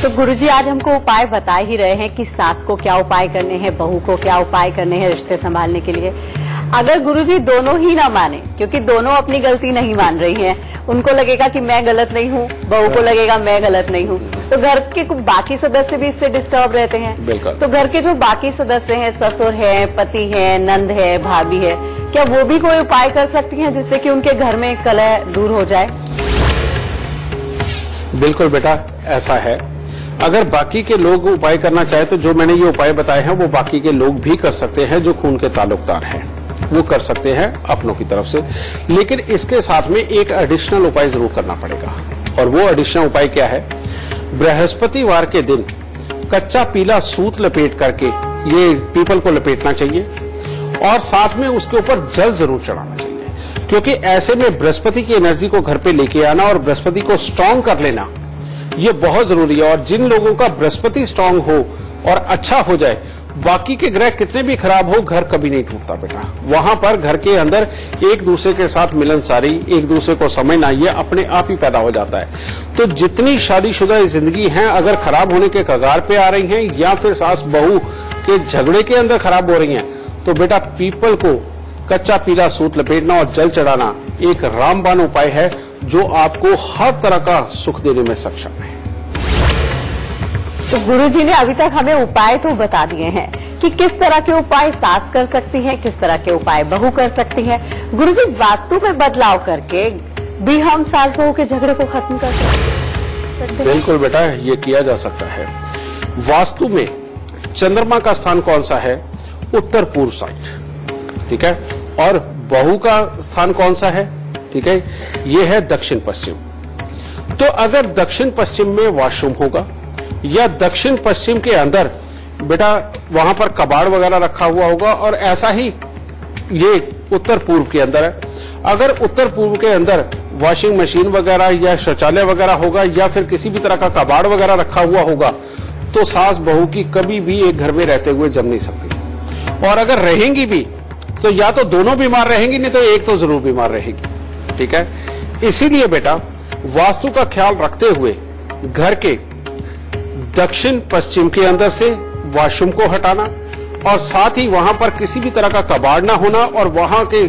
तो गुरुजी आज हमको उपाय बता ही रहे हैं कि सास को क्या उपाय करने हैं, बहू को क्या उपाय करने हैं रिश्ते संभालने के लिए। अगर गुरुजी दोनों ही ना माने, क्योंकि दोनों अपनी गलती नहीं मान रही हैं, उनको लगेगा कि मैं गलत नहीं हूँ, बहू को लगेगा मैं गलत नहीं हूँ, तो घर के बाकी सदस्य भी इससे डिस्टर्ब रहते हैं। तो घर के जो बाकी सदस्य हैं, ससुर है, पति है, नंद है, भाभी है, क्या वो भी कोई उपाय कर सकती हैं जिससे कि उनके घर में कलह दूर हो जाए? बिल्कुल बेटा, ऐसा है। अगर बाकी के लोग उपाय करना चाहे तो जो मैंने ये उपाय बताए हैं वो बाकी के लोग भी कर सकते हैं, जो खून के ताल्लुकदार हैं वो कर सकते हैं अपनों की तरफ से। लेकिन इसके साथ में एक एडिशनल उपाय जरूर करना पड़ेगा, और वो एडिशनल उपाय क्या है? बृहस्पतिवार के दिन कच्चा पीला सूत लपेट करके ये पीपल को लपेटना चाहिए, और साथ में उसके ऊपर जल जरूर चढ़ाना चाहिए, क्योंकि ऐसे में बृहस्पति की एनर्जी को घर पे लेके आना और बृहस्पति को स्ट्रांग कर लेना ये बहुत जरूरी है। और जिन लोगों का बृहस्पति स्ट्रांग हो और अच्छा हो जाए, बाकी के ग्रह कितने भी खराब हो, घर कभी नहीं टूटता बेटा। वहां पर घर के अंदर एक दूसरे के साथ मिलनसारी, एक दूसरे को समझना, ये अपने आप ही पैदा हो जाता है। तो जितनी शादीशुदा जिंदगी हैं, अगर खराब होने के कगार पे आ रही हैं या फिर सास बहू के झगड़े के अंदर खराब हो रही हैं, तो बेटा पीपल को कच्चा पीला सूत लपेटना और जल चढ़ाना एक रामबाण उपाय है, जो आपको हर तरह का सुख देने में सक्षम है। तो गुरुजी ने अभी तक हमें उपाय तो बता दिए हैं कि किस तरह के उपाय सास कर सकती है, किस तरह के उपाय बहू कर सकती है। गुरुजी, वास्तु में बदलाव करके भी हम सास बहू के झगड़े को खत्म कर सकते हैं? बिल्कुल बेटा, ये किया जा सकता है। वास्तु में चंद्रमा का स्थान कौन सा है? उत्तर पूर्व साइड, ठीक है। और बहू का स्थान कौन सा है? ठीक है, ये है दक्षिण पश्चिम। तो अगर दक्षिण पश्चिम में वॉशरूम होगा या दक्षिण पश्चिम के अंदर बेटा वहां पर कबाड़ वगैरह रखा हुआ होगा, और ऐसा ही ये उत्तर पूर्व के अंदर है, अगर उत्तर पूर्व के अंदर वॉशिंग मशीन वगैरह या शौचालय वगैरह होगा या फिर किसी भी तरह का कबाड़ वगैरह रखा हुआ होगा, तो सास बहू की कभी भी एक घर में रहते हुए जम नहीं सकती। और अगर रहेंगी भी तो या तो दोनों बीमार रहेंगी, नहीं तो एक तो जरूर बीमार रहेगी, ठीक है। इसीलिए बेटा वास्तु का ख्याल रखते हुए घर के दक्षिण पश्चिम के अंदर से वॉशरूम को हटाना, और साथ ही वहां पर किसी भी तरह का कबाड़ ना होना, और वहां के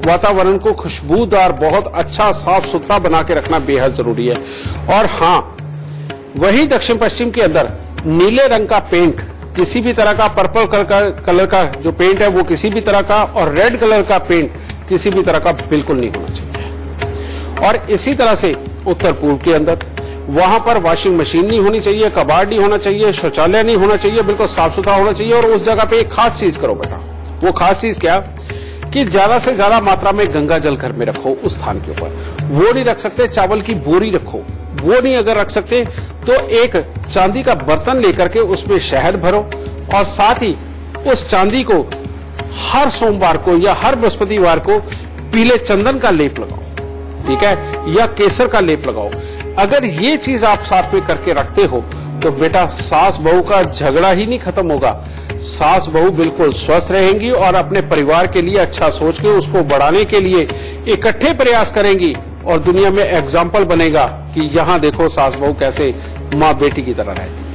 वातावरण को खुशबूदार, बहुत अच्छा साफ सुथरा बना के रखना बेहद जरूरी है। और हाँ, वही दक्षिण पश्चिम के अंदर नीले रंग का पेंट, किसी भी तरह का पर्पल कलर का जो पेंट है वो किसी भी तरह का, और रेड कलर का पेंट किसी भी तरह का बिल्कुल नहीं होना चाहिए। और इसी तरह से उत्तर पूर्व के अंदर वहां पर वॉशिंग मशीन नहीं होनी चाहिए, कबाड़ नहीं होना चाहिए, शौचालय नहीं होना चाहिए, बिल्कुल साफ सुथरा होना चाहिए। और उस जगह पे एक खास चीज करो बेटा। वो खास चीज क्या कि ज्यादा से ज्यादा मात्रा में गंगा जल घर में रखो उस स्थान के ऊपर। वो नहीं रख सकते, चावल की बोरी रखो, वो नहीं अगर रख सकते तो एक चांदी का बर्तन लेकर के उसमें शहद भरो, और साथ ही उस चांदी को हर सोमवार को या हर बृहस्पतिवार को पीले चंदन का लेप लगाओ, ठीक है, या केसर का लेप लगाओ। अगर ये चीज आप साथ में करके रखते हो तो बेटा सास बहू का झगड़ा ही नहीं खत्म होगा। सास बहू बिल्कुल स्वस्थ रहेंगी और अपने परिवार के लिए अच्छा सोच के उसको बढ़ाने के लिए इकट्ठे प्रयास करेंगी, और दुनिया में एग्जाम्पल बनेगा कि यहाँ देखो सास बहू कैसे माँ बेटी की तरह रहती है।